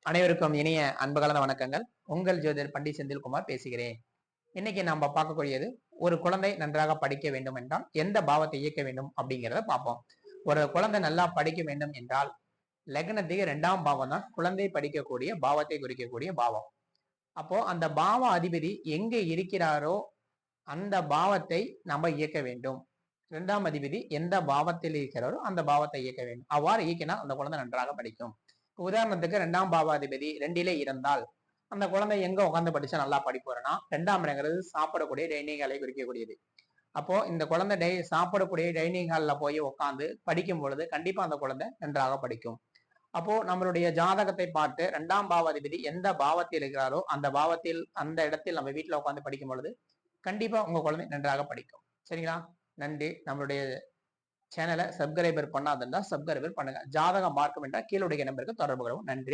அனைவருக்கும் இனிய அன்பு கலந்த வணக்கங்கள். உங்கள் ஜோதிடர் பண்டிட் செந்தில்குமார் பேசுகிறேன். இன்னைக்கு நம்ம பார்க்கக்கூடியது, ஒரு குழந்தை நன்றாக படிக்க வேண்டும் என்றால் எந்த பாவத்தை இயக்க வேண்டும் அப்படிங்கிறத பார்ப்போம். ஒரு குழந்தை நல்லா படிக்க வேண்டும் என்றால் லக்னத்துக்கு 2ஆம் பாவம் தான் குழந்தை படிக்கக்கூடிய பாவத்தை குறிக்கக்கூடிய பாவம். அப்போ அந்த பாவ அதிபதி எங்க இருக்கிறாரோ அந்த பாவத்தை நம்ம இயக்க வேண்டும். 2ஆம் அதிபதி எந்த பாவத்தில் இருக்கிறாரோ அந்த பாவத்தை இயக்க வேண்டும். அவ்வாறு இயக்கினால் அந்த குழந்தை நன்றாக படிக்கும். உதாரணத்துக்கு 2ஆம் பாவாதிபதி 2லே இருந்தால் அந்த குழந்தை எங்க உட்காந்து படிச்சா நல்லா படிப்போறனா, 2ஆம் இடங்கிறது சாப்பிடக்கூடிய டைனிங் ஹாலை குறிக்கக்கூடியது. அப்போ இந்த குழந்தை சாப்பிடக்கூடிய டைனிங் ஹால்ல போய் உட்காந்து படிக்கும் பொழுது கண்டிப்பா அந்த குழந்தை நன்றாக படிக்கும். அப்போ நம்மளுடைய ஜாதகத்தை பார்த்து 2ஆம் பாவாதிபதி எந்த பாவத்தில் இருக்கிறாரோ அந்த பாவத்தில் அந்த இடத்தில் நம்ம வீட்டுல உட்காந்து படிக்கும் பொழுது கண்டிப்பா உங்க குழந்தை நன்றாக படிக்கும். சரிங்களா? நன்றி. நம்மளுடைய சேனலை சப்ஸ்கிரைபர் பண்ணாதுன்னா சப்ஸ்கிரைபர் பண்ணுங்க. ஜாதகம் பார்க்கும் என்றால் கீழுடைய நம்பருக்கு தொடர்பு கொள்ளவும். நன்றி.